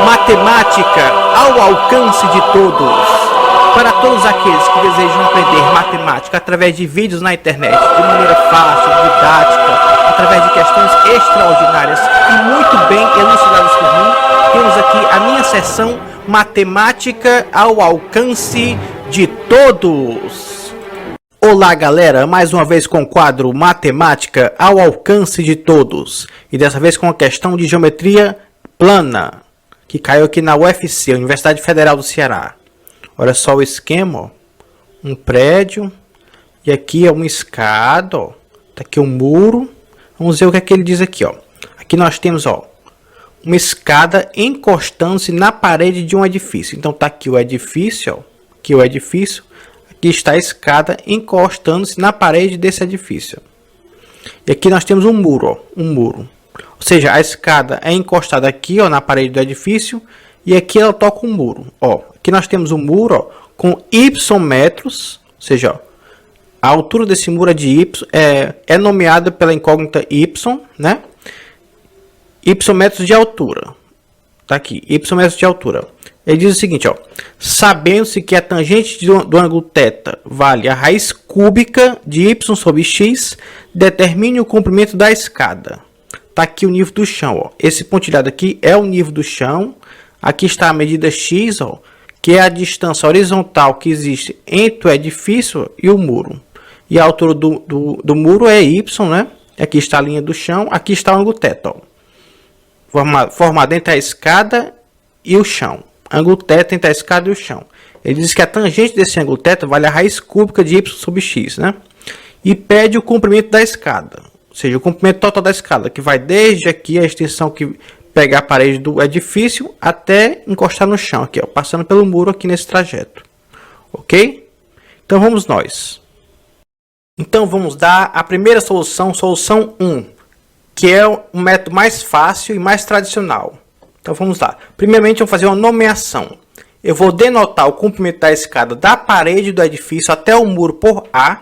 Matemática ao alcance de todos. Para todos aqueles que desejam aprender matemática através de vídeos na internet, de maneira fácil, didática, através de questões extraordinárias e muito bem elucidadas por mim, temos aqui a minha seção Matemática ao alcance de todos. Olá galera, mais uma vez com o quadro Matemática ao alcance de todos. E dessa vez com a questão de geometria plana, que caiu aqui na UFC, Universidade Federal do Ceará. Olha só o esquema, ó. Um prédio, e aqui é uma escada, ó. Tá aqui um muro. Vamos ver o que é que ele diz aqui, ó. Aqui nós temos, ó, uma escada encostando-se na parede de um edifício. Então tá aqui o edifício, ó. Aqui o edifício. Aqui está a escada encostando-se na parede desse edifício. E aqui nós temos um muro, ó, um muro. Ou seja, a escada é encostada aqui, ó, na parede do edifício, e aqui ela toca um muro, ó. Aqui nós temos um muro, ó, com y metros, ou seja, ó, a altura desse muro é de y, é nomeada pela incógnita y, né? Y metros de altura. Tá aqui, y metros de altura. Ele diz o seguinte, ó: sabendo-se que a tangente do ângulo θ vale a raiz cúbica de y sobre x, determine o comprimento da escada. Tá aqui o nível do chão, ó. Esse pontilhado aqui é o nível do chão. Aqui está a medida x, ó, que é a distância horizontal que existe entre o edifício e o muro. E a altura do muro é y, né? Aqui está a linha do chão, aqui está o ângulo θ, ó, formado entre a escada e o chão. Ângulo θ entre a escada e o chão. Ele diz que a tangente desse ângulo θ vale a raiz cúbica de y sobre x, né? E pede o comprimento da escada, ou seja, o comprimento total da escada, que vai desde aqui a extensão que pega a parede do edifício até encostar no chão, aqui, ó, passando pelo muro aqui nesse trajeto. Ok? Então vamos nós. Então vamos dar a primeira solução, solução 1, que é o método mais fácil e mais tradicional. Então vamos lá. Primeiramente vamos fazer uma nomeação. Eu vou denotar o comprimento da escada da parede do edifício até o muro por A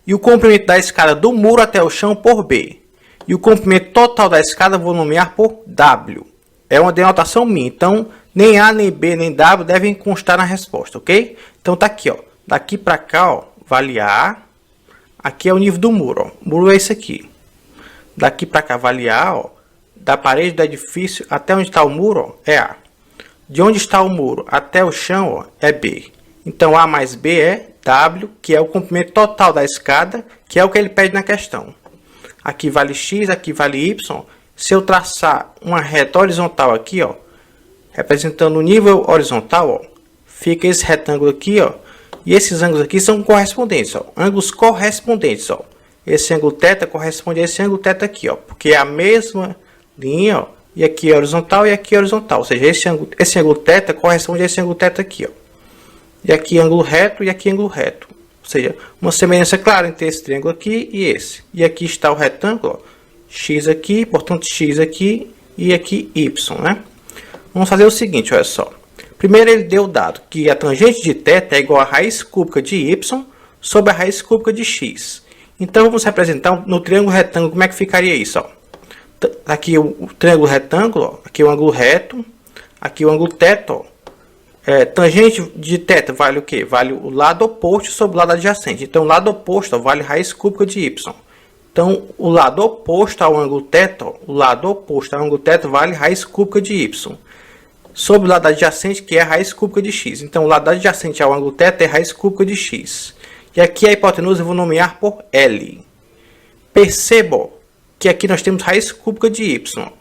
e o comprimento da escada do muro até o chão por B. E o comprimento total da escada eu vou nomear por W. É uma denotação minha, então nem A, nem B, nem W devem constar na resposta, ok? Então tá aqui, ó. Daqui para cá, ó, vale A. Aqui é o nível do muro, ó. O muro é esse aqui. Daqui para cá vale A, ó. Da parede do edifício até onde está o muro, ó, é A. De onde está o muro até o chão, ó, é B. Então A mais B é W, que é o comprimento total da escada, que é o que ele pede na questão. Aqui vale x, aqui vale y. Se eu traçar uma reta horizontal aqui, ó, representando o nível horizontal, ó, fica esse retângulo aqui, ó, e esses ângulos aqui são correspondentes, ó, ângulos correspondentes, ó. Esse ângulo θ corresponde a esse ângulo θ aqui, ó, porque é a mesma linha, ó, e aqui é horizontal e aqui é horizontal, ou seja, esse ângulo θ corresponde a esse ângulo θ aqui, ó. E aqui ângulo reto e aqui ângulo reto. Ou seja, uma semelhança clara entre esse triângulo aqui e esse. E aqui está o retângulo, ó, x aqui, portanto x aqui e aqui y, né? Vamos fazer o seguinte, olha só. Primeiro ele deu o dado que a tangente de θ é igual a raiz cúbica de y sobre a raiz cúbica de x. Então vamos representar no triângulo retângulo, como é que ficaria isso, ó? Aqui o triângulo retângulo, ó, aqui o ângulo reto, aqui o ângulo θ, ó. Tangente de θ vale o que? Vale o lado oposto sobre o lado adjacente. Então, o lado oposto, ó, vale raiz cúbica de y. Então, o lado oposto ao ângulo θ, ó, o lado oposto ao ângulo θ vale raiz cúbica de y. Sobre o lado adjacente, que é a raiz cúbica de x. Então, o lado adjacente ao ângulo θ é raiz cúbica de x. E aqui a hipotenusa eu vou nomear por L. Perceba que aqui nós temos raiz cúbica de y.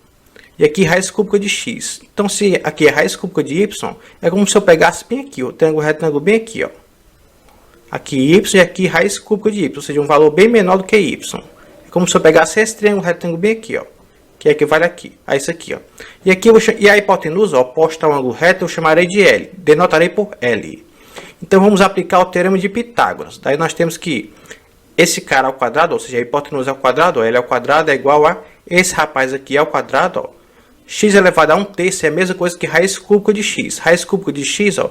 E aqui raiz cúbica de x. Então, se aqui é raiz cúbica de y, é como se eu pegasse bem aqui, o triângulo retângulo bem aqui, ó. Aqui y e aqui raiz cúbica de y, ou seja, um valor bem menor do que y. É como se eu pegasse esse triângulo retângulo bem aqui, ó, que equivale aqui, a isso aqui, ó. E aqui e a hipotenusa, ó, oposta ao ângulo reto, eu chamarei de L, denotarei por L. Então, vamos aplicar o teorema de Pitágoras. Daí nós temos que esse cara ao quadrado, ou seja, a hipotenusa ao quadrado, ó, L ao quadrado é igual a esse rapaz aqui ao quadrado, ó. X elevado a 1/3 é a mesma coisa que raiz cúbica de x. Raiz cúbica de x, ó,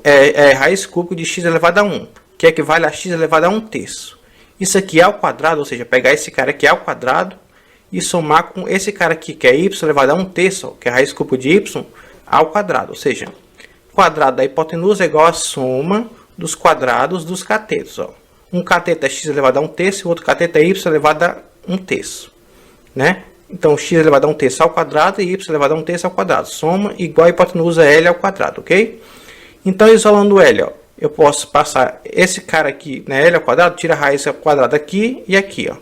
é raiz cúbica de x elevado a 1, que equivale a x elevado a 1/3. Isso aqui é ao quadrado, ou seja, pegar esse cara aqui ao quadrado e somar com esse cara aqui, que é y elevado a 1/3, ó, que é raiz cúbica de y, ao quadrado. Ou seja, o quadrado da hipotenusa é igual à soma dos quadrados dos catetos. Ó. Um cateto é x elevado a 1/3 e o outro cateto é y elevado a 1/3. Né? Então, x elevado a 1/3 ao quadrado e y elevado a 1/3 ao quadrado. Soma igual a hipotenusa L ao quadrado, ok? Então, isolando L, ó, eu posso passar esse cara aqui, né, L ao quadrado, tira a raiz ao quadrado aqui e aqui, ó.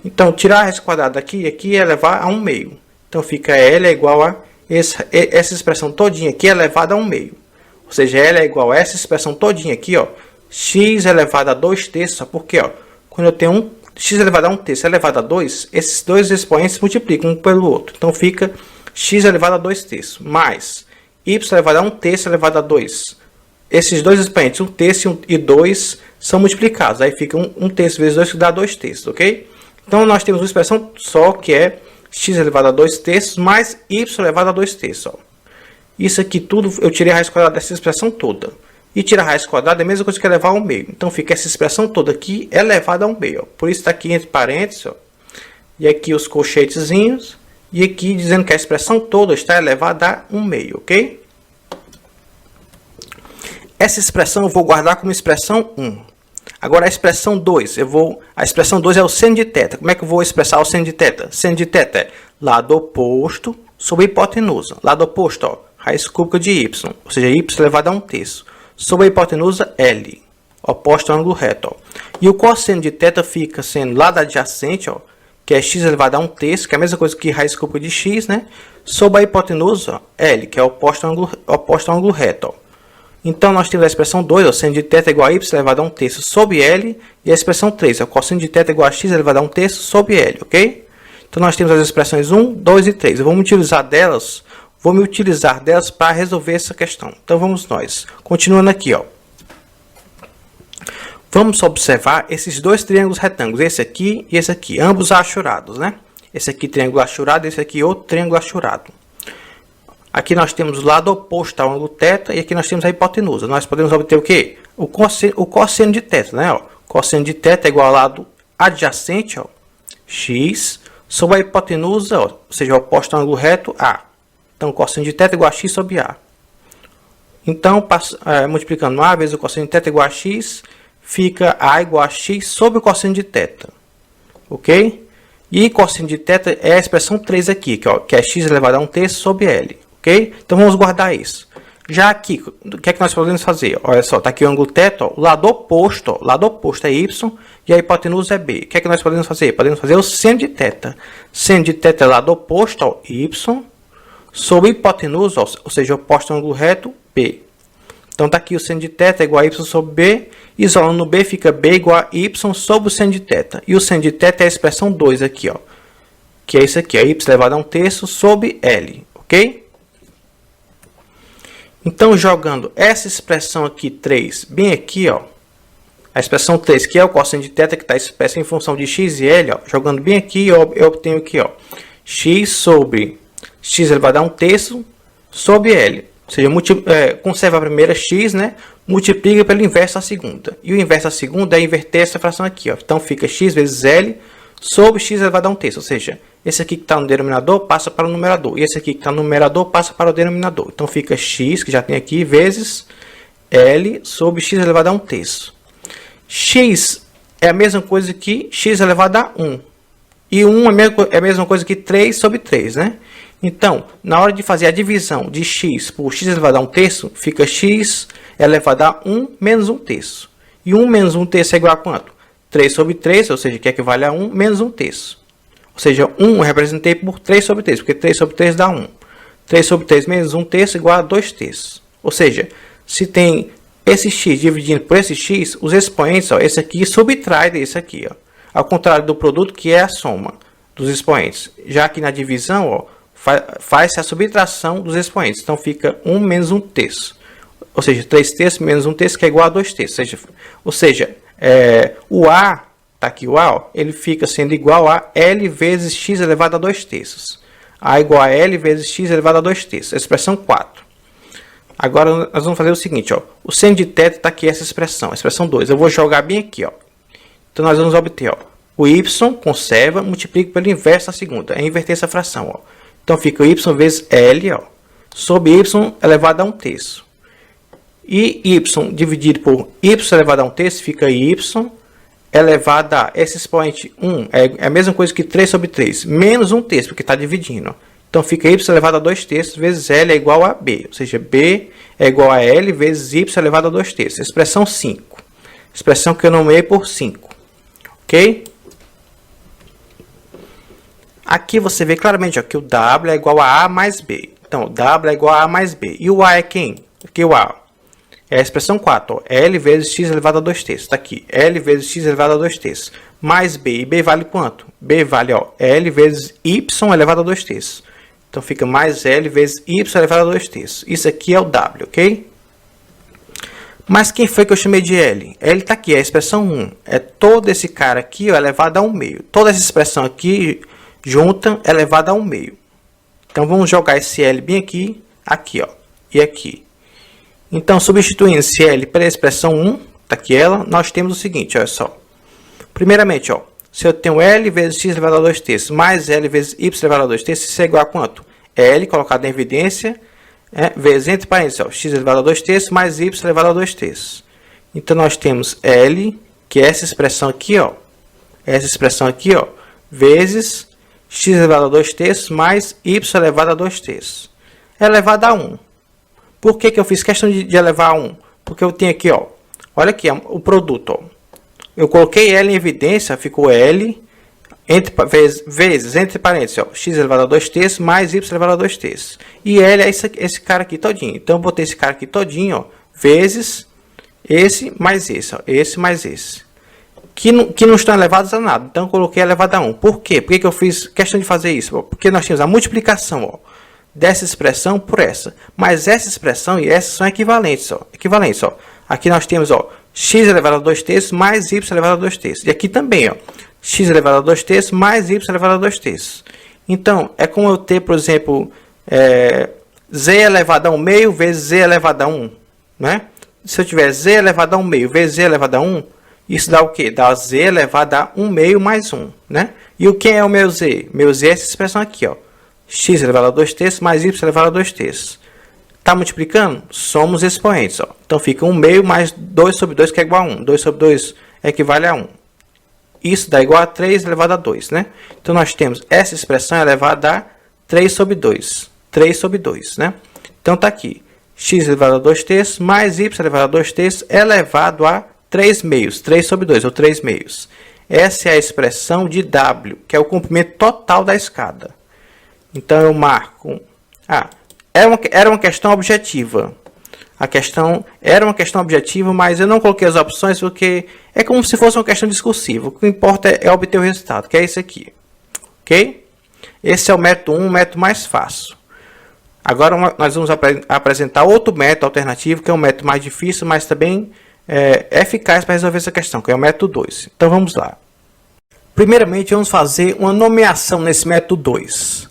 Então, tirar a raiz quadrada daqui e aqui é elevar a 1/2. Então, fica L é igual a essa expressão todinha aqui elevada a 1/2. Ou seja, L é igual a essa expressão todinha aqui, ó, x elevado a 2/3, porque, ó, quando eu tenho x elevado a 1/3 elevado a 2, esses dois expoentes multiplicam um pelo outro. Então, fica x elevado a 2/3 mais y elevado a 1/3 elevado a 2. Esses dois expoentes, 1/3 e 2, são multiplicados. Aí fica 1/3 vezes 2, que dá 2/3, ok? Então, nós temos uma expressão só, que é x elevado a 2/3 mais y elevado a 2/3. Isso aqui tudo, eu tirei a raiz quadrada dessa expressão toda. E tirar a raiz quadrada é a mesma coisa que elevar ao meio. Então, fica essa expressão toda aqui elevada ao meio. Ó. Por isso, está aqui entre parênteses. Ó. E aqui os colchetezinhos. E aqui dizendo que a expressão toda está elevada a 1/2, ok? Essa expressão eu vou guardar como expressão 1. Agora, a expressão 2. A expressão 2 é o seno de θ. Como é que eu vou expressar o seno de θ? Seno de θ é lado oposto sobre hipotenusa. Lado oposto, ó, raiz cúbica de y. Ou seja, y elevado a 1/3. Sobre a hipotenusa L, oposto ao ângulo reto. Ó. E o cosseno de θ fica sendo lado adjacente, ó, que é x elevado a 1/3, que é a mesma coisa que raiz cúbica de x, né? Sobre a hipotenusa ó, L, que é oposto ao ângulo reto. Ó. Então, nós temos a expressão 2, ó, seno de θ igual a y elevado a 1/3 sobre L, e a expressão 3, ó, cosseno de θ igual a x elevado a 1/3 sobre L, ok? Então, nós temos as expressões 1, 2 e 3. Vou me utilizar delas para resolver essa questão. Então, vamos nós. Continuando aqui, ó. Vamos observar esses dois triângulos retângulos, esse aqui e esse aqui, ambos achurados, né? Esse aqui triângulo achurado, esse aqui outro triângulo achurado. Aqui nós temos o lado oposto ao ângulo θ e aqui nós temos a hipotenusa. Nós podemos obter o quê? O cosseno de θ, né? Ó. Cosseno de θ é igual ao lado adjacente, ó, x, sobre a hipotenusa, ó, ou seja, oposto ao ângulo reto, a. Então, o cosseno de θ é igual a x sobre a. Então, multiplicando a vezes o cosseno de θ igual a x, fica a igual a x sobre o cosseno de θ. Ok? E cosseno de θ é a expressão 3 aqui, que é x elevado a 1/3 sobre L. Ok? Então, vamos guardar isso. Já aqui, o que é que nós podemos fazer? Olha só, está aqui o ângulo θ, ó, o lado oposto é y e a hipotenusa é b. O que é que nós podemos fazer? Podemos fazer o seno de θ. Seno de θ é lado oposto ao y sobre hipotenusa, ou seja, oposto ao ângulo reto, b. Então, está aqui o seno de θ igual a y sobre b. Isolando b, fica b igual a y sobre o seno de θ. E o seno de θ é a expressão 2 aqui, ó, que é isso aqui, ó, y elevado a 1/3 sobre L. Ok? Então, jogando essa expressão aqui, 3, bem aqui, ó, a expressão 3, que é o cosseno de θ, que está expressa em função de x e L, ó, jogando bem aqui, eu obtenho aqui, ó, x sobre x elevado a 1/3 sobre L. Ou seja, conserva a primeira x, né, multiplica pelo inverso da segunda. E o inverso da segunda é inverter essa fração aqui, ó. Então, fica x vezes L sobre x elevado a 1/3. Ou seja, esse aqui que está no denominador passa para o numerador. E esse aqui que está no numerador passa para o denominador. Então, fica x, que já tem aqui, vezes L sobre x elevado a 1/3. X é a mesma coisa que x elevado a 1. E 1 é a mesma coisa que 3 sobre 3, né? Então, na hora de fazer a divisão de x por x elevado a 1/3, fica x elevado a 1 menos 1/3. E 1 menos 1/3 é igual a quanto? 3 sobre 3, ou seja, que equivale a 1 menos 1/3. Ou seja, 1 eu representei por 3 sobre 3, porque 3 sobre 3 dá 1. 3 sobre 3 menos 1/3 igual a 2/3. Ou seja, se tem esse x dividindo por esse x, os expoentes, ó, esse aqui subtrai desse aqui. Ó, ao contrário do produto, que é a soma dos expoentes. Já aqui na divisão, ó, faz-se a subtração dos expoentes. Então, fica 1 menos 1/3. Ou seja, 3/3 menos 1/3, que é igual a 2/3. Ou seja, o A, tá aqui o A, ó, ele fica sendo igual a L vezes x elevado a 2/3. A igual a L vezes x elevado a 2/3. Expressão 4. Agora, nós vamos fazer o seguinte, ó. O seno de θ está aqui essa expressão, a expressão 2. Eu vou jogar bem aqui, ó. Então, nós vamos obter, ó, o y conserva, multiplica pelo inverso da segunda. É inverter essa fração, ó. Então, fica o y vezes L, ó, sobre y elevado a 1/3. E y dividido por y elevado a 1/3 fica y elevado a, esse expoente 1 é a mesma coisa que 3 sobre 3, menos 1/3, porque está dividindo. Então fica y elevado a 2/3 vezes L é igual a B, ou seja, B é igual a L vezes y elevado a 2/3. Expressão 5. Expressão que eu nomeei por 5. Ok? Aqui você vê claramente ó, que o W é igual a A mais B. Então, o W é igual a A mais B. E o A é quem? Aqui o A é a expressão 4. Ó, L vezes x elevado a 2/3. Está aqui. L vezes x elevado a 2/3. Mais B. E B vale quanto? B vale ó, L vezes y elevado a 2/3. Então, fica mais L vezes y elevado a 2/3. Isso aqui é o W, ok? Mas quem foi que eu chamei de L? L está aqui, é a expressão 1. É todo esse cara aqui ó, elevado a 1/2. Toda essa expressão aqui junta elevado a 1/2. Então, vamos jogar esse L bem aqui, aqui, ó, e aqui. Então, substituindo esse L pela expressão 1, tá aqui ela, nós temos o seguinte, olha só. Primeiramente, ó, se eu tenho L vezes x elevado a 2/3 mais L vezes y elevado a 2/3, isso é igual a quanto? L, colocado em evidência, vezes, entre parênteses, ó, x elevado a 2/3 mais y elevado a 2/3. Então, nós temos L, que é essa expressão aqui, ó, vezes x elevado a 2/3 mais y elevado a 2/3. Elevado a 1. Por que eu fiz questão de elevar a 1? Porque eu tenho aqui, ó, olha aqui o produto. Ó. Eu coloquei L em evidência, ficou L vezes, entre parênteses, ó, x elevado a 2/3 mais y elevado a 2/3. E L é esse cara aqui todinho. Então, eu botei esse cara aqui todinho, ó, vezes esse mais esse. Ó, esse mais esse. Que não estão elevados a nada. Então, eu coloquei elevado a 1. Por quê? Por que eu fiz questão de fazer isso? Porque nós temos a multiplicação ó, dessa expressão por essa. Mas essa expressão e essa são equivalentes. Ó. Aqui nós temos ó, x elevado a 2/3 mais y elevado a 2/3. E aqui também, ó, x elevado a 2/3 mais y elevado a 2/3. Então, é como eu ter, por exemplo, z elevado a 1/2 vezes z elevado a 1. Né? Se eu tiver z elevado a 1/2 vezes z elevado a 1, isso dá o quê? Dá z elevado a 1/2 mais 1. Né? E o que é o meu z? Meu z é essa expressão aqui. Ó. X elevado a 2/3 mais y elevado a 2/3. Está multiplicando? Somos expoentes. Ó. Então, fica 1/2 mais 2 sobre 2, que é igual a 1. 2 sobre 2 equivale a 1. Isso dá igual a 3 elevado a 2. Né? Então, nós temos essa expressão elevada a 3 sobre 2. 3 sobre 2. Né? Então, está aqui. X elevado a 2/3 mais y elevado a 2/3 elevado a 3/2. 3 sobre 2, ou 3/2. Essa é a expressão de W, que é o comprimento total da escada. Então, eu marco... era uma questão objetiva. A questão era uma questão objetiva, mas eu não coloquei as opções porque é como se fosse uma questão discursiva. O que importa é obter o resultado, que é esse aqui. Ok? Esse é o método 1, o método mais fácil. Agora, nós vamos apresentar outro método alternativo, que é um método mais difícil, mas também eficaz para resolver essa questão, que é o método 2. Então, vamos lá. Primeiramente, vamos fazer uma nomeação nesse método 2.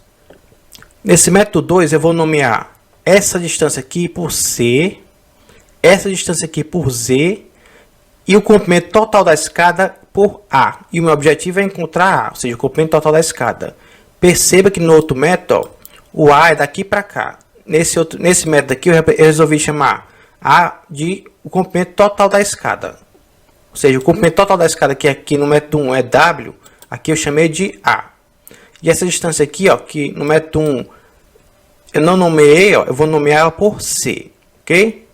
Nesse método 2, eu vou nomear essa distância aqui por C, essa distância aqui por Z, e o comprimento total da escada por A. E o meu objetivo é encontrar A, ou seja, o comprimento total da escada. Perceba que no outro método, o A é daqui para cá. Nesse método aqui, eu resolvi chamar A de o comprimento total da escada. Ou seja, o comprimento total da escada que aqui no método 1 é W, aqui eu chamei de A. E essa distância aqui, ó, que no método 1 eu não nomeei, ó, eu vou nomear ela por C, ok?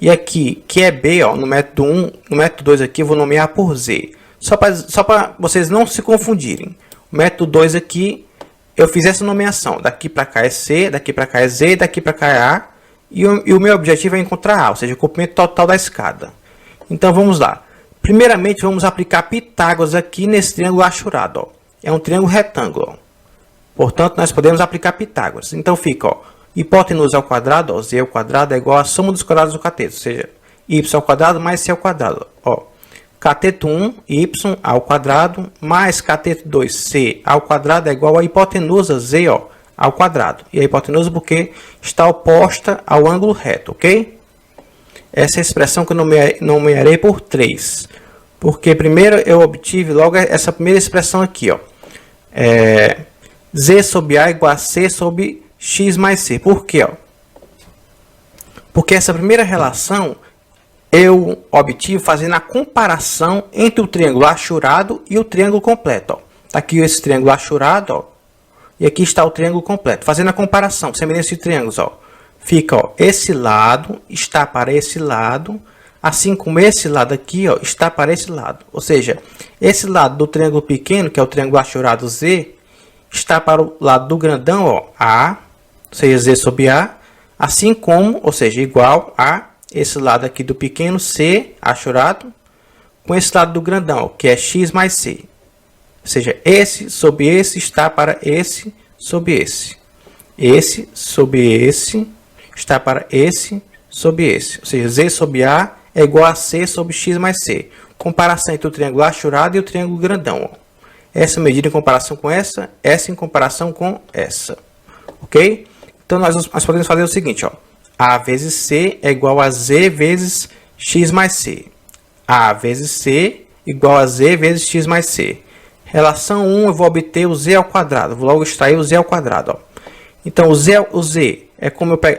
E aqui, que é B, ó, no método 1, no método 2 aqui eu vou nomear por Z. Só para vocês não se confundirem. O método 2 aqui, eu fiz essa nomeação. Daqui para cá é C, daqui para cá é Z, daqui para cá é A. E o meu objetivo é encontrar A, ou seja, o comprimento total da escada. Então, vamos lá. Primeiramente, vamos aplicar Pitágoras aqui nesse triângulo achurado, ó. É um triângulo retângulo, ó. Portanto, nós podemos aplicar Pitágoras. Então, fica, ó, hipotenusa ao quadrado, ó, z ao quadrado é igual à soma dos quadrados do cateto, ou seja, y ao quadrado mais c ao quadrado. Ó. Cateto 1, y ao quadrado, mais cateto 2, c ao quadrado é igual a hipotenusa z ó, ao quadrado. E a hipotenusa porque está oposta ao ângulo reto, ok? Essa é a expressão que eu nomearei por 3. Porque primeiro eu obtive logo essa primeira expressão aqui, ó. Z sobre A igual a C sobre x mais c. Por quê? Ó? Porque essa primeira relação eu obtive fazendo a comparação entre o triângulo achurado e o triângulo completo. Está aqui esse triângulo achurado, ó, e aqui está o triângulo completo. Fazendo a comparação, semelhança de triângulos, ó, fica, ó, esse lado está para esse lado, assim como esse lado aqui, ó, está para esse lado. Ou seja, esse lado do triângulo pequeno, que é o triângulo achurado Z, está para o lado do grandão, ó, A, ou seja, Z sobre A, assim como, ou seja, igual a esse lado aqui do pequeno, C, achurado, com esse lado do grandão, que é x mais c. Ou seja, esse sobre esse está para esse sobre esse. Esse sobre esse está para esse sobre esse. Ou seja, z sobre a é igual a c sobre x mais c. Comparação entre o triângulo achurado e o triângulo grandão. Ó. Essa medida em comparação com essa em comparação com essa. Ok? Então, nós podemos fazer o seguinte, ó. A vezes C é igual a Z vezes X mais C. A vezes C igual a Z vezes X mais C. Relação 1, eu vou obter o Z ao quadrado. Vou logo extrair o Z ao quadrado. Ó. Então, o Z é como eu pego...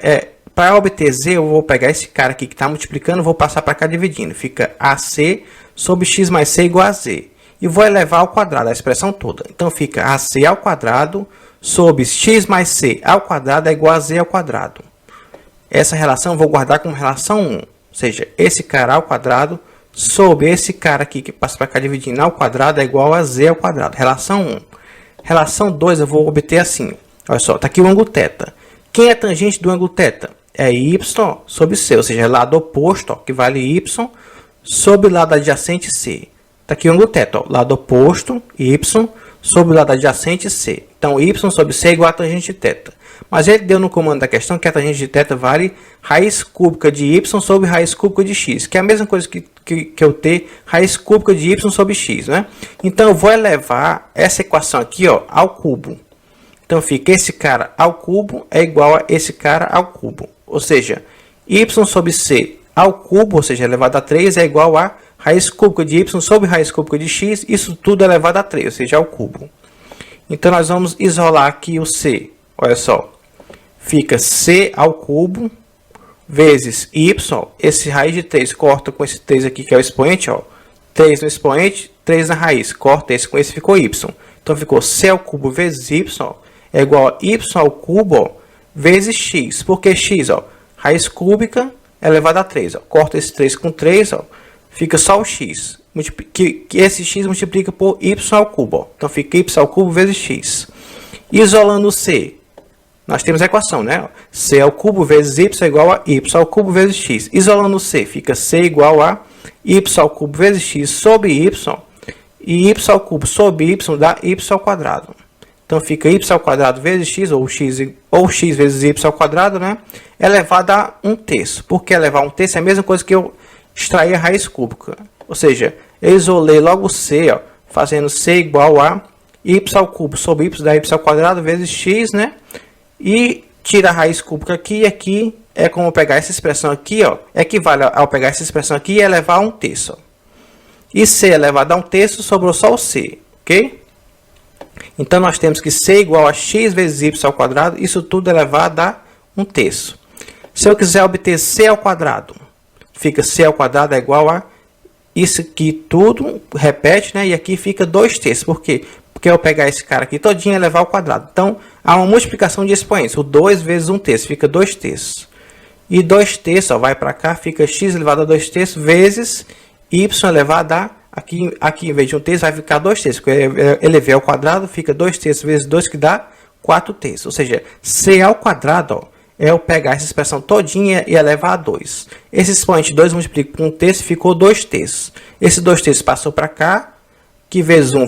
para obter Z, eu vou pegar esse cara aqui que está multiplicando, vou passar para cá dividindo. Fica AC sobre X mais C igual a Z. E vou elevar ao quadrado a expressão toda. Então, fica AC ao quadrado sobre X mais C ao quadrado é igual a Z ao quadrado. Essa relação eu vou guardar como relação 1. Ou seja, esse cara ao quadrado sobre esse cara aqui que passa para cá dividindo ao quadrado é igual a Z ao quadrado. Relação 1. Relação 2 eu vou obter assim. Olha só, está aqui o ângulo θ. Quem é tangente do ângulo θ? É y sobre c. Ou seja, é lado oposto, ó, que vale y sobre o lado adjacente c. Está aqui o ângulo θ. Ó, lado oposto, y sobre o lado adjacente c. Então, y sobre c é igual a tangente de θ. Mas ele deu no comando da questão que a tangente de θ vale raiz cúbica de y sobre raiz cúbica de x, que é a mesma coisa que eu ter raiz cúbica de y sobre x, né? Então, eu vou elevar essa equação aqui, ó, ao cubo. Então, fica esse cara ao cubo é igual a esse cara ao cubo. Ou seja, y sobre c ao cubo, ou seja, elevado a 3, é igual a raiz cúbica de y sobre raiz cúbica de x, isso tudo elevado a 3, ou seja, ao cubo. Então, nós vamos isolar aqui o c. Olha só. Fica c ao cubo vezes y. Esse raiz de 3 corta com esse 3 aqui, que é o expoente. Ó. 3 no expoente, 3 na raiz. Corta esse com esse, ficou y. Então, ficou c ao cubo vezes y é igual a y ao cubo ó, vezes x. Por que x? Ó? Raiz cúbica elevada a 3. Ó. Corta esse 3 com 3, ó, fica só o x. Que esse x multiplica por y ao cubo. Ó. Então, fica y ao cubo vezes x. Isolando o c, nós temos a equação, né? C ao cubo vezes y é igual a y ao cubo vezes x. Isolando o c, fica c igual a y ao cubo vezes x sobre y. E y ao cubo sobre y dá y ao quadrado. Então, fica y ao quadrado vezes x, ou x vezes y ao quadrado, né? Elevado a 1/3. Por que elevar 1/3? É a mesma coisa que eu extrair a raiz cúbica. Ou seja, eu isolei logo c, ó, fazendo c igual a y ao cubo sobre y dá y ao quadrado vezes x, né? E tira a raiz cúbica aqui, e aqui é como pegar essa expressão aqui, ó, equivale ao pegar essa expressão aqui e elevar a 1/3. Ó. E c elevado a 1/3, sobrou só o c, ok? Então, nós temos que c igual a x vezes y ao quadrado, isso tudo elevado a 1/3. Se eu quiser obter c ao quadrado, fica c ao quadrado é igual a isso aqui tudo, repete, né? E aqui fica 2/3. Por quê? Porque eu pegar esse cara aqui todinho e elevar ao quadrado. Então, há uma multiplicação de expoentes. O 2 vezes 1/3 fica 2/3. E 2/3 ó, vai para cá, fica x elevado a 2/3 vezes y elevado a... Aqui em vez de 1/3 vai ficar 2/3. Porque eu elevei ao quadrado, fica 2/3 vezes 2 que dá 4/3. Ou seja, c ao quadrado ó, é eu pegar essa expressão todinha e elevar a 2. Esse expoente 2 multiplica por 1/3 ficou 2/3. Esse 2/3 passou para cá, que vezes 1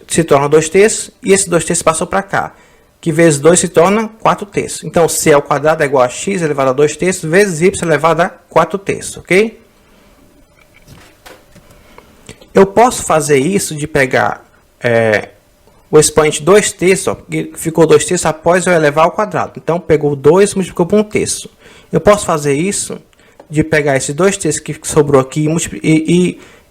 se torna 2/3, e esse 2/3 passou para cá, que vezes 2 se torna 4/3. Então, c ao quadrado é igual a x elevado a 2/3 vezes y elevado a 4/3, ok? Eu posso fazer isso de pegar o expoente 2/3, ó, que ficou 2/3 após eu elevar ao quadrado. Então, pegou 2 e multiplicou por 1/3. Eu posso fazer isso de pegar esse 2/3 que sobrou aqui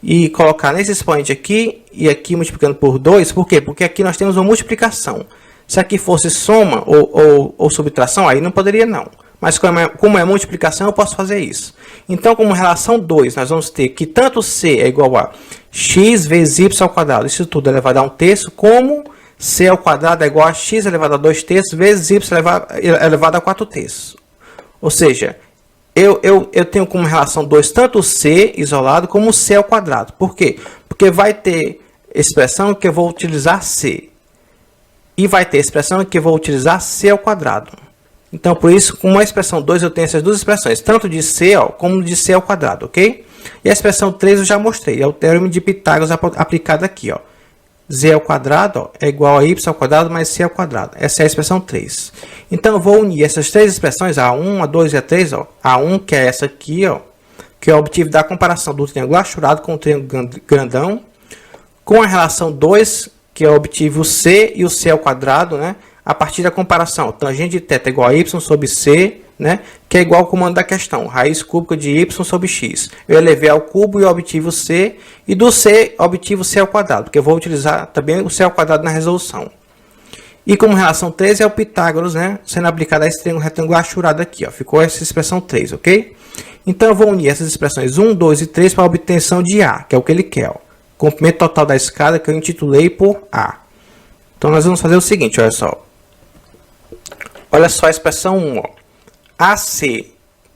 e colocar nesse expoente aqui e aqui multiplicando por 2. Por quê? Porque aqui nós temos uma multiplicação. Se aqui fosse soma ou subtração, aí não poderia não. Mas como é multiplicação, eu posso fazer isso. Então, como relação 2, nós vamos ter que tanto C é igual a x vezes y ao quadrado, isso tudo elevado a 1/3, como C ao quadrado é igual a x elevado a 2/3 vezes y elevado a 4/3. Ou seja, eu tenho como relação 2 tanto C isolado como C ao quadrado. Por quê? Porque vai ter expressão que eu vou utilizar C. E vai ter expressão que eu vou utilizar C ao quadrado. Então, por isso, com a expressão 2, eu tenho essas duas expressões, tanto de C como de C ao quadrado, ok? E a expressão 3 eu já mostrei, é o teorema de Pitágoras aplicado aqui, ó. Z ao quadrado, ó, é igual a y ao quadrado mais C ao quadrado. Essa é a expressão 3. Então, eu vou unir essas três expressões, a 1, a 2 e a 3, ó. A 1, que é essa aqui, ó, que eu obtive da comparação do triângulo achurado com o triângulo grandão, com a relação 2, que eu obtive o C e o C ao quadrado, né? A partir da comparação, tangente de θ igual a y sobre c, né? Que é igual ao comando da questão, raiz cúbica de y sobre x. Eu elevei ao cubo e obtive o c, e do c obtive o c ao quadrado, porque eu vou utilizar também o c ao quadrado na resolução. E como relação 3 é o Pitágoras, né? Sendo aplicado a esse triângulo retângulo achurado aqui, ó. Ficou essa expressão 3, ok? Então eu vou unir essas expressões 1, 2 e 3 para a obtenção de A, que é o que ele quer, ó. Comprimento total da escada que eu intitulei por A. Então nós vamos fazer o seguinte, olha só. Olha só a expressão 1, ó. AC,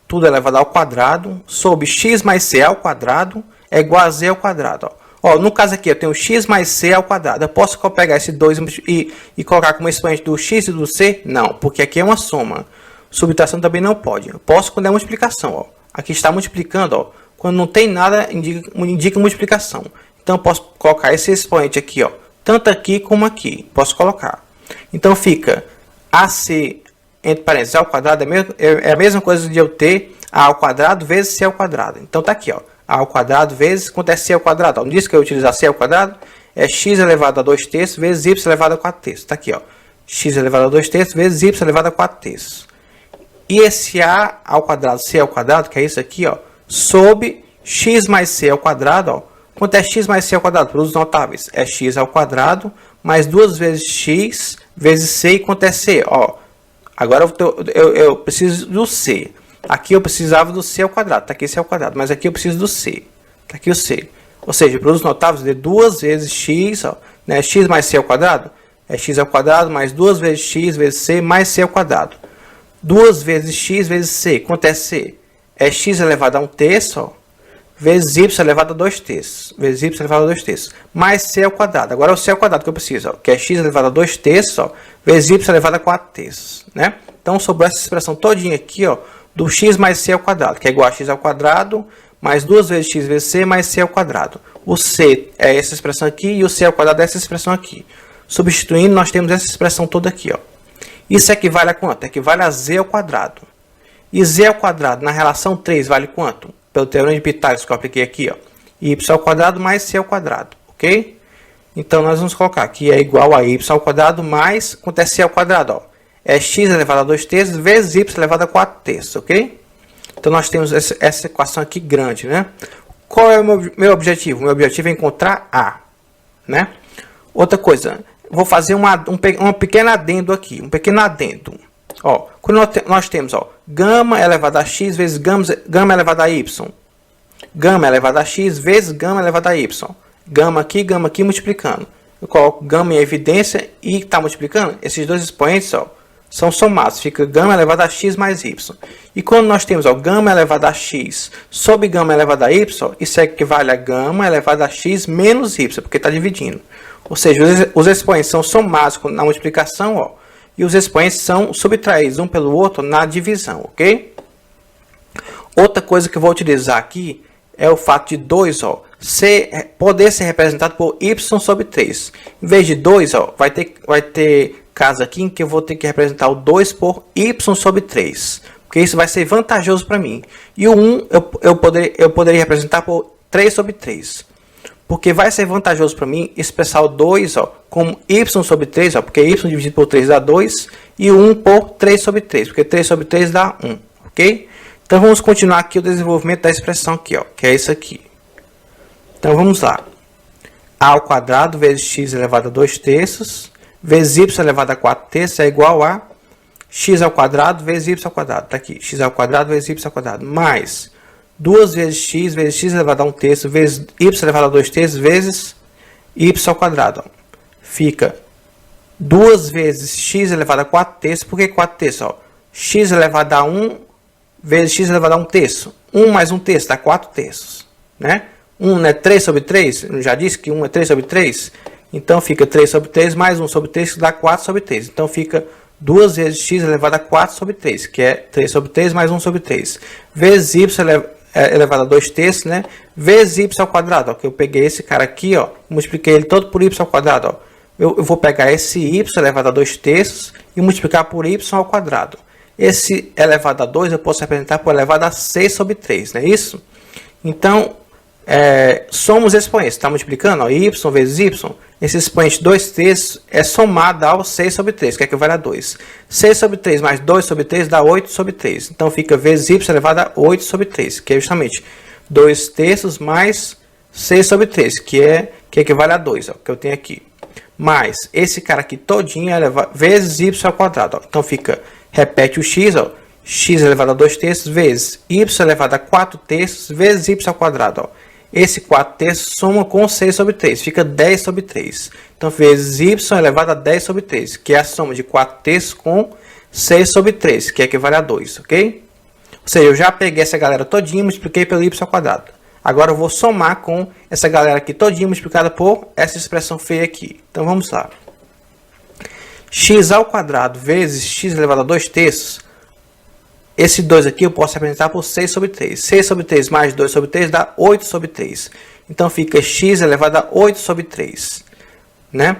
tudo elevado ao quadrado, sobre x mais c ao quadrado, é igual a z ao quadrado. Ó, no caso aqui, eu tenho x mais c ao quadrado. Eu posso pegar esse 2 e colocar como expoente do x e do c? Não, porque aqui é uma soma. Subtração também não pode. Eu posso quando é multiplicação. Ó. Aqui está multiplicando. Ó. Quando não tem nada, indica multiplicação. Então, eu posso colocar esse expoente aqui, ó, tanto aqui como aqui. Posso colocar. Então, fica AC, entre parênteses, ao quadrado, é a mesma coisa de eu ter A ao quadrado vezes C ao quadrado. Então, tá aqui, ó. A ao quadrado vezes, quanto é C ao quadrado? Ó, não disse que eu ia utilizar C ao quadrado? É x elevado a 2/3 vezes y elevado a 4/3. Tá aqui, ó. X elevado a 2/3 vezes y elevado a 4/3. E esse A ao quadrado, C ao quadrado, que é isso aqui, ó, sobre x mais C ao quadrado, ó. Quanto é x mais c ao quadrado? Para os notáveis, é x ao quadrado mais 2 vezes x vezes c. E quanto é c? Ó, agora eu preciso do c. Aqui eu precisava do c ao quadrado. Está aqui c ao quadrado. Mas aqui eu preciso do c. Está aqui o c. Ou seja, para os notáveis, de 2 vezes x, ó, né, x mais c ao quadrado, é x ao quadrado mais 2 vezes x vezes c mais c ao quadrado. 2 vezes x vezes c. Quanto é c? É x elevado a 1/3, ó, vezes y elevado a 2/3, vezes y elevado a 2/3, mais c ao quadrado. Agora é o c ao quadrado que eu preciso, ó, que é x elevado a 2/3, ó, vezes y elevado a 4/3, né? Então, sobrou essa expressão todinha aqui, ó, do x mais c ao quadrado, que é igual a x ao quadrado, mais 2 vezes x vezes c, mais c ao quadrado. O c é essa expressão aqui, e o c ao quadrado é essa expressão aqui. Substituindo, nós temos essa expressão toda aqui, ó. Isso equivale a quanto? Equivale a z ao quadrado. E z ao quadrado, na relação 3, vale quanto? Pelo teorema de Pitágoras que eu apliquei aqui, ó, y ao quadrado mais c ao quadrado, ok? Então, nós vamos colocar que é igual a y ao quadrado mais, quanto é c ao quadrado, ó, é x elevado a 2/3 vezes y elevado a 4/3, ok? Então, nós temos essa equação aqui grande, né? Qual é o meu objetivo? Meu objetivo é encontrar A, né? Outra coisa, vou fazer um pequeno adendo aqui, um pequeno adendo. Ó, quando nós temos, ó, gama elevado a x vezes gama elevado a y. Gama elevado a x vezes gama elevado a y. Gama aqui multiplicando. Eu coloco gama em evidência e está multiplicando. Esses dois expoentes, ó, são somados. Fica gama elevado a x mais y. E quando nós temos, ó, gama elevado a x sobre gama elevado a y, isso equivale a gama elevado a x menos y, porque está dividindo. Ou seja, os expoentes são somados na multiplicação, ó, e os expoentes são subtraídos um pelo outro na divisão, ok? Outra coisa que eu vou utilizar aqui é o fato de 2, ó, poder ser representado por y sobre 3. Em vez de 2, ó, vai ter caso aqui em que eu vou ter que representar o 2 por y sobre 3. Porque isso vai ser vantajoso para mim. E o 1 eu poderia representar por 3 sobre 3. Porque vai ser vantajoso para mim expressar o 2, ó, como y sobre 3, ó, porque y dividido por 3 dá 2, e o 1 por 3 sobre 3, porque 3 sobre 3 dá 1, ok? Então, vamos continuar aqui o desenvolvimento da expressão aqui, ó, que é isso aqui. Então, vamos lá. A ao quadrado vezes x elevado a 2/3, vezes y elevado a 4 terços é igual a x ao quadrado vezes y ao quadrado. Está aqui, x ao quadrado vezes y ao quadrado. Mais 2 vezes x elevado a 1 terço vezes y elevado a 2 terços vezes y ao quadrado. Ó. Fica 2 vezes x elevado a 4 terços. Por que 4 terços? Ó? X elevado a 1 vezes x elevado a 1 terço. 1 mais 1 terço dá 4 terços. Né? 1 não é 3 sobre 3? Eu já disse que 1 é 3 sobre 3? Então fica 3 sobre 3 mais 1 sobre 3, que dá 4 sobre 3. Então fica 2 vezes x elevado a 4 sobre 3, que é 3 sobre 3 mais 1 sobre 3. Vezes y elevado a 2 terços, né? Vezes y ao quadrado. Ó, que eu peguei esse cara aqui, ó, multipliquei ele todo por y ao quadrado. Ó. Eu vou pegar esse y elevado a 2 terços e multiplicar por y ao quadrado. Esse elevado a 2 eu posso representar por elevado a 6 sobre 3, não é isso? Então, somos expoentes. Está multiplicando, ó, y vezes y. Esse expoente 2 terços é somado ao 6 sobre 3, que equivale a 2. 6 sobre 3 mais 2 sobre 3 dá 8 sobre 3. Então fica vezes y elevado a 8 sobre 3, que é justamente 2 terços mais 6 sobre 3, que equivale a 2, ó, que eu tenho aqui. Mais esse cara aqui todinho vezes y ao quadrado. Ó. Então fica, repete o x, ó, x elevado a 2 terços vezes y elevado a 4 terços vezes y ao quadrado. Ó. Esse 4 terços soma com 6 sobre 3, fica 10 sobre 3. Então, vezes y elevado a 10 sobre 3, que é a soma de 4 terços com 6 sobre 3, que equivale a 2, ok? Ou seja, eu já peguei essa galera todinha e multipliquei pelo y ao quadrado. Agora eu vou somar com essa galera aqui todinha multiplicada por essa expressão feia aqui. Então, vamos lá. X ao quadrado vezes x elevado a 2 terços. Esse 2 aqui eu posso representar por 6 sobre 3. 6 sobre 3 mais 2 sobre 3 dá 8 sobre 3. Então fica x elevado a 8 sobre 3. Né?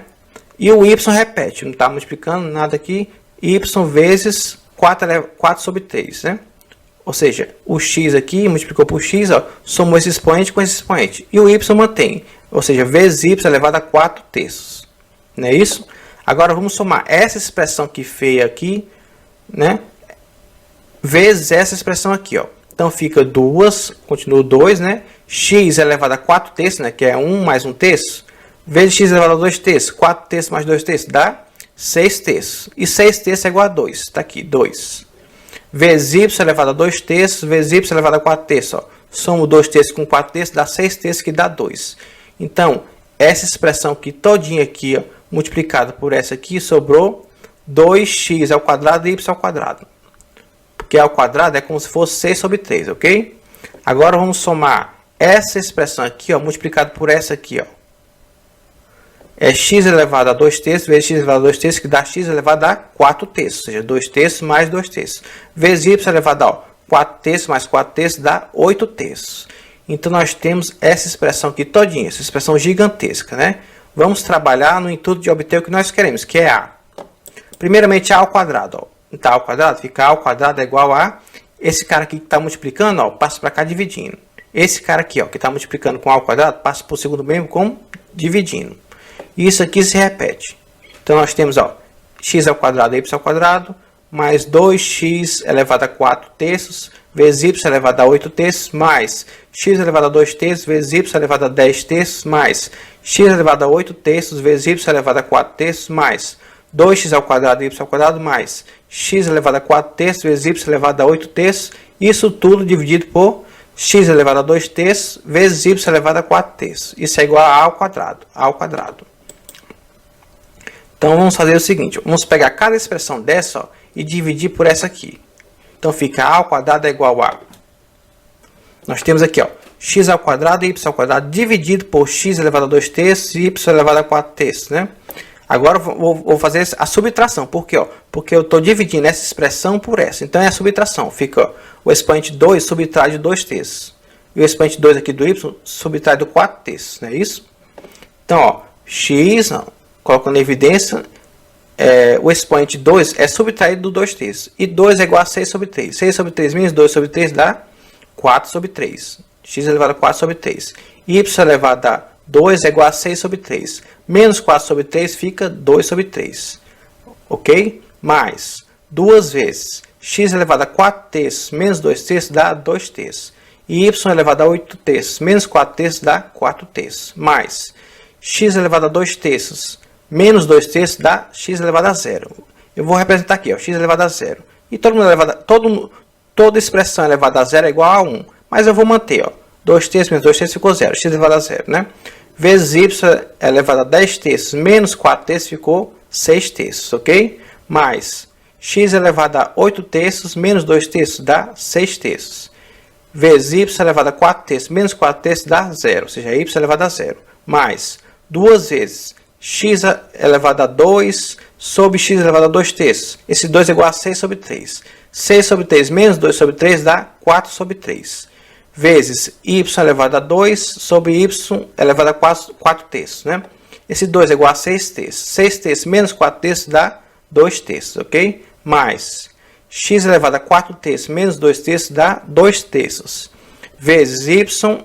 E o y repete, não está multiplicando nada aqui. Y vezes 4 sobre 3. Né? Ou seja, o x aqui multiplicou por x, ó, somou esse expoente com esse expoente. E o y mantém. Ou seja, vezes y elevado a 4 terços. Não é isso? Agora vamos somar essa expressão aqui feia aqui, né? Vezes essa expressão aqui, ó. Então fica 2, continua 2, né? X elevado a 4 terços, né? Que é 1 mais 1 terço. Vezes x elevado a 2 terços. 4 terços mais 2 terços dá 6 terços. E 6 terços é igual a 2. Está aqui, 2. Vezes y elevado a 2 terços, vezes y elevado a 4 terços, ó. Somo 2 terços com 4 terços, dá 6 terços, que dá 2. Então, essa expressão aqui, todinha aqui, ó, multiplicada por essa aqui, sobrou 2x ao quadrado e y ao quadrado. Que ao quadrado é como se fosse 6 sobre 3, ok? Agora vamos somar essa expressão aqui, ó, multiplicado por essa aqui, ó. É x elevado a 2 terços vezes x elevado a 2 terços, que dá x elevado a 4 terços, ou seja, 2 terços mais 2 terços. Vezes y elevado a 4 terços mais 4 terços dá 8 terços. Então nós temos essa expressão aqui todinha, essa expressão gigantesca, né? Vamos trabalhar no intuito de obter o que nós queremos, que é a. Primeiramente, a ao quadrado, ó. Então, a ao quadrado, fica a ao quadrado é igual a esse cara aqui que está multiplicando, ó, passa para cá dividindo. Esse cara aqui, ó, que está multiplicando com a ao quadrado, passa para o segundo membro com dividindo. E isso aqui se repete. Então, nós temos, ó, x ao quadrado e y ao quadrado, mais 2x elevado a 4 terços, vezes y elevado a 8 terços, mais x elevado a 2 terços, vezes y elevado a 10 terços, mais x elevado a 8 terços, vezes y elevado a 4 terços, mais 2x ao quadrado e y ao quadrado, mais x elevado a 4 terços, vezes y elevado a 8 terços, isso tudo dividido por x elevado a 2 terços, vezes y elevado a 4 terços. Isso é igual a ao quadrado, ao quadrado. Então, vamos fazer o seguinte, vamos pegar cada expressão dessa, ó, e dividir por essa aqui. Então, fica a ao quadrado é igual a... Nós temos aqui, ó, x ao quadrado e y ao quadrado dividido por x elevado a 2 terços e y elevado a 4 terços, né? Agora, vou fazer a subtração. Por quê? Ó? Porque eu estou dividindo essa expressão por essa. Então, é a subtração. Fica, ó, o expoente 2 subtrai de 2 terços. E o expoente 2 aqui do y subtrai do 4 terços. Não é isso? Então, ó, x, ó, colocando em evidência, o expoente 2 é subtraído do 2 terços. E 2 é igual a 6 sobre 3. 6 sobre 3 menos 2 sobre 3 dá 4 sobre 3. X elevado a 4 sobre 3. Y elevado a 2 é igual a 6 sobre 3. Menos 4 sobre 3 fica 2 sobre 3. Ok? Mais 2 vezes x elevado a 4 terços menos 2 terços dá 2 terços. E y elevado a 8 terços menos 4 terços dá 4 terços. Mais x elevado a 2 terços menos 2 terços dá x elevado a zero. Eu vou representar aqui, ó, x elevado a zero. E toda expressão elevada a zero é igual a 1. Mas eu vou manter, ó, 2 terços menos 2 terços ficou zero, x elevado a zero, né? Vezes y elevado a 10 terços menos 4 terços ficou 6 terços, ok? Mais x elevado a 8 terços menos 2 terços dá 6 terços. Vezes y elevado a 4 terços menos 4 terços dá zero, ou seja, y elevado a zero. Mais 2 vezes x elevado a 2 sobre x elevado a 2 terços. Esse 2 é igual a 6 sobre 3. 6 sobre 3 menos 2 sobre 3 dá 4 sobre 3. Vezes y elevado a 2 sobre y elevado a 4 terços, né? Esse 2 é igual a 6 terços. 6 terços menos 4 terços dá 2 terços, ok? Mais x elevado a 4 terços menos 2 terços dá 2 terços. Vezes y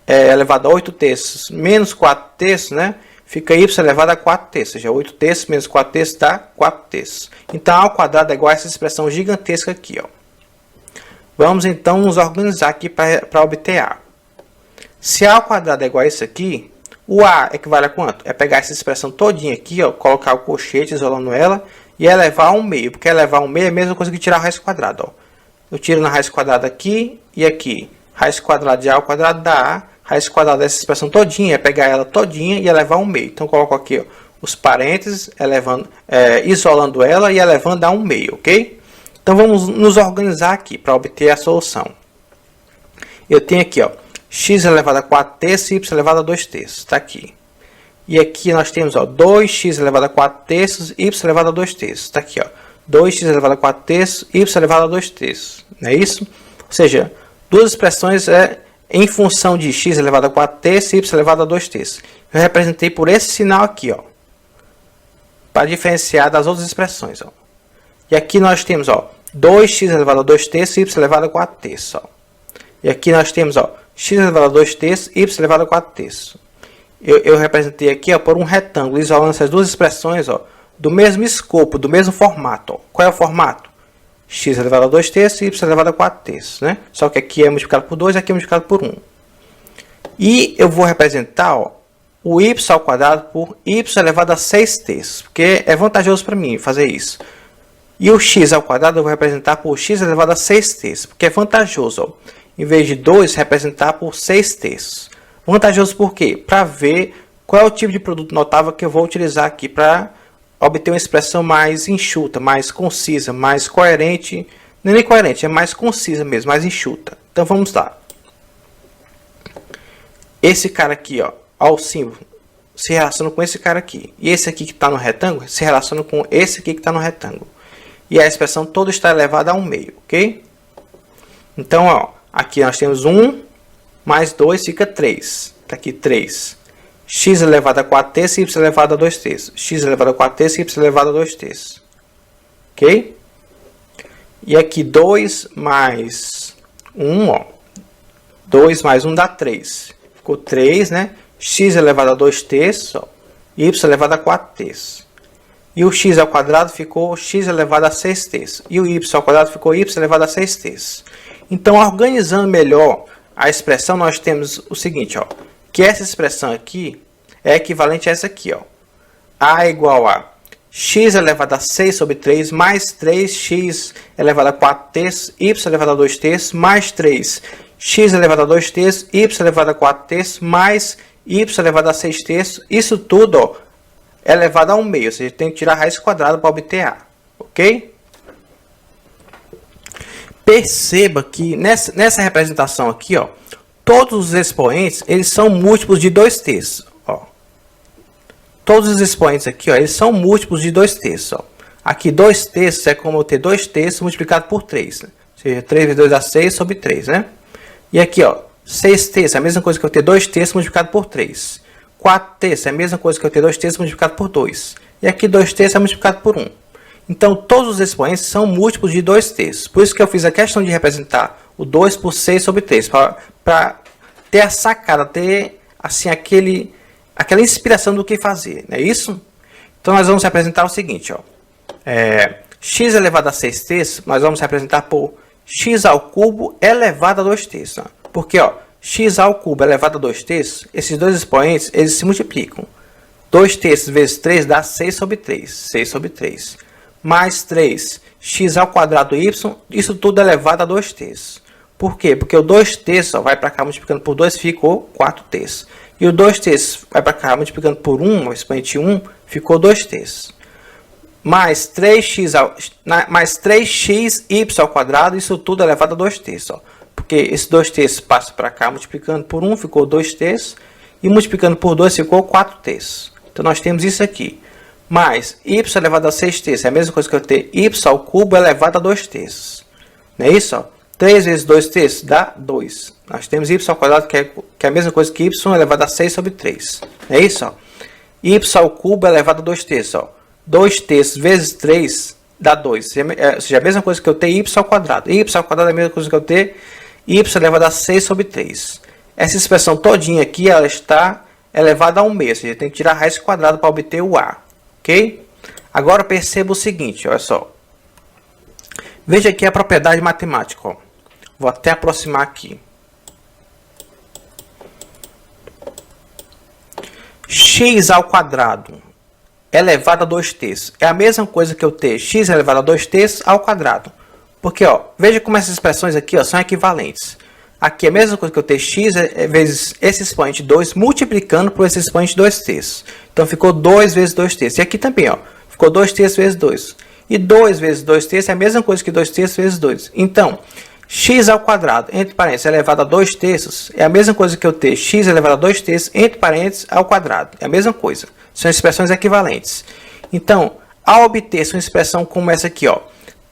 elevado a 8 terços menos 4 terços, né? Fica y elevado a 4 terços, ou seja, 8 terços menos 4 terços dá 4 terços. Então, a ao quadrado é igual a essa expressão gigantesca aqui, ó. Vamos, então, nos organizar aqui para obter a. Se a ao quadrado é igual a isso aqui, o a equivale a quanto? É pegar essa expressão todinha aqui, ó, colocar o colchete isolando ela e elevar a 1 meio, porque elevar a 1 meio é a mesma coisa que tirar a raiz quadrada, ó. Eu tiro na raiz quadrada aqui e aqui. Raiz quadrada de a ao quadrado dá a. Raiz quadrada dessa expressão todinha é pegar ela todinha e elevar a 1 meio. Então, eu coloco aqui, ó, os parênteses, isolando ela e elevando a 1 meio, ok? Então, vamos nos organizar aqui para obter a solução. Eu tenho aqui, ó, x elevado a 4 terços e y elevado a 2 terços. Está aqui. E aqui nós temos, ó, 2x elevado a 4 terços e y elevado a 2 terços. Está aqui, ó, 2x elevado a 4 terços e y elevado a 2 terços. Não é isso? Ou seja, duas expressões em função de x elevado a 4 terços e y elevado a 2 terços. Eu representei por esse sinal aqui, ó, para diferenciar das outras expressões, ó. E aqui nós temos, ó, 2x elevado a 2 terços e y elevado a 4 terços, ó. E aqui nós temos, ó, x elevado a 2 terços e y elevado a 4 terços. Eu representei aqui, ó, por um retângulo, isolando essas duas expressões, ó, do mesmo escopo, do mesmo formato, ó. Qual é o formato? X elevado a 2 terços e y elevado a 4 terços, né? Só que aqui é multiplicado por 2 e aqui é multiplicado por 1. E eu vou representar, ó, o y ao quadrado por y elevado a 6 terços, porque é vantajoso para mim fazer isso. E o x ao quadrado eu vou representar por x elevado a 6 terços, porque é vantajoso, ó, em vez de 2, representar por 6 terços. Vantajoso por quê? Para ver qual é o tipo de produto notável que eu vou utilizar aqui para obter uma expressão mais enxuta, mais concisa, mais coerente. Não é nem coerente, é mais concisa mesmo, mais enxuta. Então vamos lá. Esse cara aqui, ó, ao símbolo, se relaciona com esse cara aqui. E esse aqui que está no retângulo se relaciona com esse aqui que está no retângulo. E a expressão toda está elevada a 1 meio, ok? Então, ó, aqui nós temos 1 mais 2 fica 3. Está aqui 3. X elevado a 4 terços e y elevado a 2 terços. X elevado a 4 terços e y elevado a 2 terços. Ok? E aqui 2 mais 1, ó. 2 mais 1 dá 3. Ficou 3, né? X elevado a 2 terços, ó. Y elevado a 4 terços. E o x ao quadrado ficou x elevado a 6 terços. E o y ao quadrado ficou y elevado a 6 terços. Então, organizando melhor a expressão, nós temos o seguinte, ó, que essa expressão aqui é equivalente a essa aqui, ó. A é igual a x elevado a 6 sobre 3 mais 3x elevado a 4 terços, y elevado a 2 terços, mais 3, x elevado a 2 terços, y elevado a 4 terços, mais y elevado a 6 terços. Isso tudo, ó, é elevado a 1 meio, ou seja, tem que tirar a raiz quadrada para obter a, ok? Perceba que nessa representação aqui, ó, todos os expoentes, eles são múltiplos de 2 terços, ó. Todos os expoentes aqui, ó, eles são múltiplos de 2 terços, ó. Aqui 2 terços é como eu ter 2 terços multiplicado por 3, né? Ou seja, 3 vezes 2 dá 6 sobre 3, né? E aqui, ó, 6 terços é a mesma coisa que eu ter 2 terços multiplicado por 3. 4 terços é a mesma coisa que eu ter 2 terços multiplicado por 2. E aqui 2 terços é multiplicado por 1. Então, todos os expoentes são múltiplos de 2 terços. Por isso que eu fiz a questão de representar o 2 por 6 sobre 3. Para ter a sacada, ter assim, aquela inspiração do que fazer. Não é isso? Então, nós vamos representar o seguinte. Ó, x elevado a 6 terços, nós vamos representar por x ao cubo elevado a 2 terços. Ó. Porque, ó, x ao cubo elevado a 2 terços, esses dois expoentes, eles se multiplicam. 2 terços vezes 3 dá 6 sobre 3. 6 sobre 3. Mais 3, x ao quadrado y, isso tudo elevado a 2 terços. Por quê? Porque o 2 terços ó, vai para cá multiplicando por 2, ficou 4 terços. E o 2 terços vai para cá multiplicando por 1, o expoente 1, ficou 2 terços. Mais 3x y ao quadrado, isso tudo elevado a 2 terços. Ó. Porque esse 2 terços passa para cá multiplicando por 1, ficou 2 terços. E multiplicando por 2, ficou 4 terços. Então, nós temos isso aqui. Mais y elevado a 6 terços. É a mesma coisa que eu ter y ao cubo elevado a 2 terços. Não é isso? Ó? 3 vezes 2 terços dá 2. Nós temos y ao quadrado, que é a mesma coisa que y elevado a 6 sobre 3. Não é isso? Ó? Y ao cubo elevado a 2 terços. Ó. 2 terços vezes 3 dá 2. Ou seja, a mesma coisa que eu ter y ao quadrado. Y ao quadrado é a mesma coisa que eu ter y elevado a 6 sobre 3. Essa expressão todinha aqui, ela está elevada a 1 meio. Ou seja, tem que tirar a raiz quadrada para obter o a. Ok? Agora perceba o seguinte, olha só. Veja aqui a propriedade matemática. Ó. Vou até aproximar aqui. X ao quadrado elevado a 2 terços. É a mesma coisa que eu ter x elevado a 2 terços ao quadrado. Porque, ó, veja como essas expressões aqui ó, são equivalentes. Aqui é a mesma coisa que eu ter x vezes esse expoente 2 multiplicando por esse expoente 2 terços. Então, ficou 2 vezes 2 terços. E aqui também, ó, ficou 2 terços vezes 2. E 2 vezes 2 terços é a mesma coisa que 2 terços vezes 2. Então, x ao quadrado, entre parênteses, elevado a 2 terços, é a mesma coisa que eu ter x elevado a 2 terços, entre parênteses, ao quadrado. É a mesma coisa. São expressões equivalentes. Então, ao obter uma expressão como essa aqui, ó,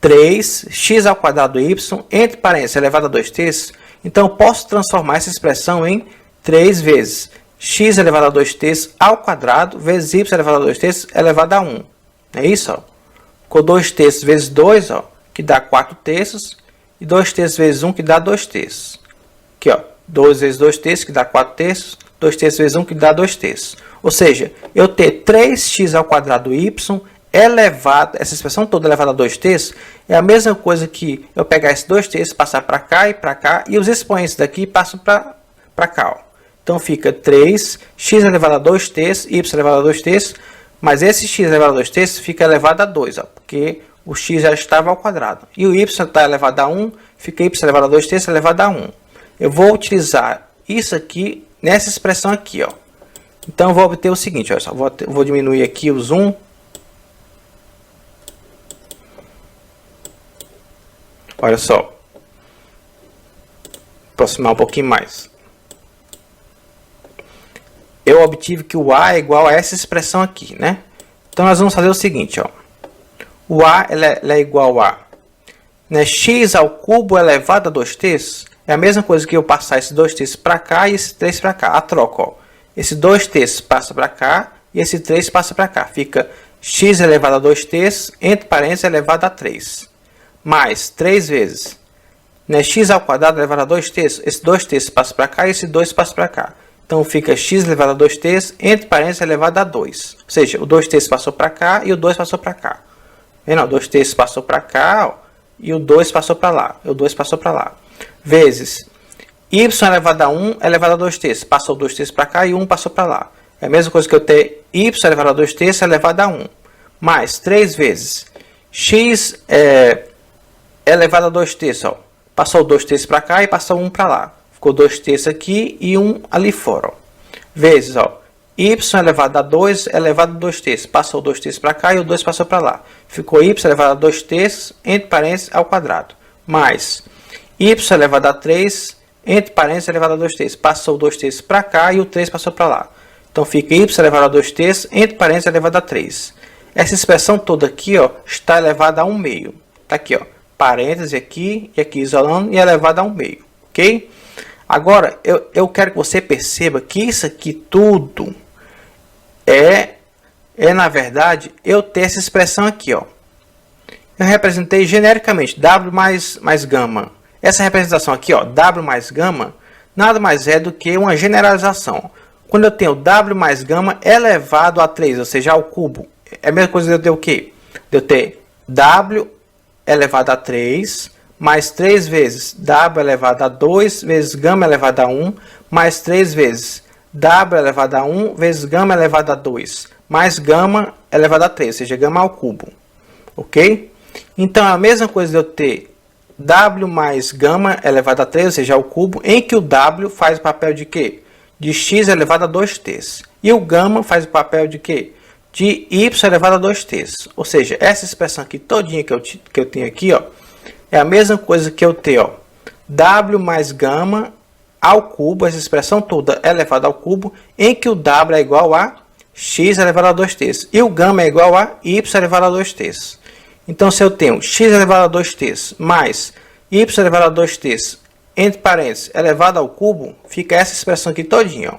3x ao quadrado y, entre parênteses, elevado a 2 terços, então eu posso transformar essa expressão em 3 vezes x elevado a 2 terços ao quadrado, vezes y elevado a 2 terços, elevado a 1. É isso, ó. Ficou 2 terços vezes 2, ó, que dá 4 terços, e 2 terços vezes 1, que dá 2 terços. Aqui, ó, 2 vezes 2 terços, que dá 4 terços, 2 terços vezes 1, que dá 2 terços. Ou seja, eu ter 3x ao quadrado y elevado, essa expressão toda elevada a 2 terços, é a mesma coisa que eu pegar esse 2 terços, passar para cá, e os expoentes daqui passam para cá. Ó. Então, fica 3x elevado a 2 terços, y elevado a 2 terços, mas esse x elevado a 2 terços fica elevado a 2, ó, porque o x já estava ao quadrado. E o y está elevado a 1, fica y elevado a 2 terços elevado a 1. Eu vou utilizar isso aqui nessa expressão aqui. Ó. Então, eu vou obter o seguinte, olha só, vou diminuir aqui o zoom. Olha só. Aproximar um pouquinho mais. Eu obtive que o a é igual a essa expressão aqui, né? Então, nós vamos fazer o seguinte, ó. O a ela é igual a, né, x ao cubo elevado a 2 terços. É a mesma coisa que eu passar esse 2 terços para cá e esse 3 para cá. A troca, ó. Esse 2 terços passa para cá e esse 3 passa para cá. Fica x elevado a 2 terços, entre parênteses, elevado a 3. Mais 3 vezes, né, x ao quadrado elevado a 2 terços. Esse 2 terços passa para cá e esse 2 passa para cá. Então, fica x elevado a 2 terços, entre parênteses, elevado a 2. Ou seja, o 2 terços passou para cá e o 2 passou para cá. Vendo? O 2 terços passou para cá, ó, e o 2 passou para lá. O 2 passou para lá. Vezes y elevado a 1 elevado a 2 terços. Passou 2 terços para cá e 1 passou para lá. É a mesma coisa que eu ter y elevado a 2 terços elevado a 1. Mais 3 vezes x elevado a 2 terços. Ó. Passou 2 terços para cá e passou 1 para lá. Ficou 2 terços aqui e 1 ali fora. Ó. Vezes, ó, y elevado a 2 elevado a 2 terços. Passou 2 terços para cá e o 2 passou para lá. Ficou y elevado a 2 terços, entre parênteses, ao quadrado. Mais y elevado a 3, entre parênteses, elevado a 2 terços. Passou 2 terços para cá e o 3 passou para lá. Então, fica y elevado a 2 terços, entre parênteses, elevado a 3. Essa expressão toda aqui, ó, está elevada a 1 meio. Está aqui, ó, parênteses aqui e aqui isolando e elevada a 1 meio. Ok? Agora, eu quero que você perceba que isso aqui tudo na verdade, eu ter essa expressão aqui, ó. Eu representei genericamente W mais gama. Essa representação aqui, ó, W mais gama, nada mais é do que uma generalização. Quando eu tenho W mais gama elevado a 3, ou seja, ao cubo, é a mesma coisa de eu ter o quê? De eu ter W elevado a 3, mais 3 vezes W elevado a 2, vezes gama elevado a 1, mais 3 vezes W elevado a 1 vezes gama elevado a 2, mais gama elevado a 3, ou seja, gama ao cubo. Ok? Então, a mesma coisa de eu ter W mais gama elevado a 3, ou seja, ao cubo, em que o W faz o papel de quê? De x elevado a 2t. E o gama faz o papel de quê? De y elevado a 2t. Ou seja, essa expressão aqui todinha que eu tenho aqui, ó, é a mesma coisa que eu ter, ó, W mais gama ao cubo, essa expressão toda elevada ao cubo, em que o W é igual a x elevado a 2t. E o gama é igual a y elevado a 2t. Então, se eu tenho x elevado a 2t mais y elevado a 2t, entre parênteses, elevado ao cubo, fica essa expressão aqui todinha, ó.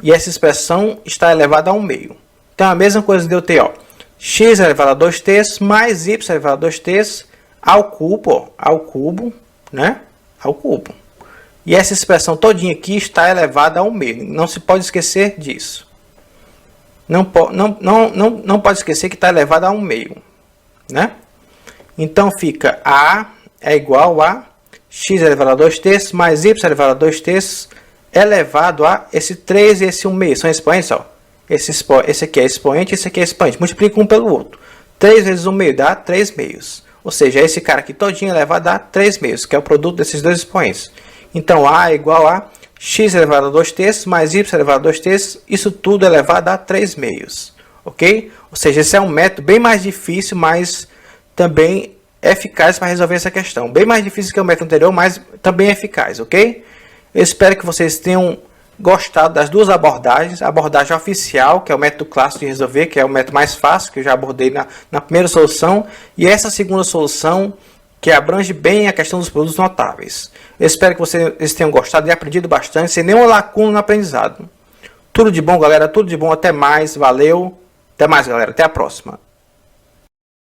E essa expressão está elevada a 1 meio. Então, a mesma coisa de eu ter, ó, x elevado a 2t mais y elevado a 2t ao cubo, ó, ao cubo, né? Ao cubo. E essa expressão todinha aqui está elevada a 1 meio. Não se pode esquecer disso. Não pode esquecer que está elevado a 1 meio, né? Então fica A é igual a x elevado a 2t mais y elevado a 2t elevado a esse 3 e esse 1 meio. São expoentes, ó. Esse aqui é expoente, esse aqui é expoente. Multiplica um pelo outro. 3 vezes 1 meio dá 3 meios. Ou seja, esse cara aqui todinho elevado a 3 meios, que é o produto desses dois expoentes. Então A é igual a x elevado a 2t mais y elevado a 2t, isso tudo elevado a 3 meios, ok? Ou seja, esse é um método bem mais difícil, mas também eficaz para resolver essa questão. Bem mais difícil que o método anterior, mas também eficaz, ok? Eu espero que vocês tenham gostado das duas abordagens. A abordagem oficial, que é o método clássico de resolver, que é o método mais fácil, que eu já abordei na primeira solução, e essa segunda solução, que abrange bem a questão dos produtos notáveis. Eu espero que vocês tenham gostado e aprendido bastante, sem nenhuma lacuna no aprendizado. Tudo de bom, galera. Tudo de bom. Até mais. Valeu. Até mais, galera. Até a próxima.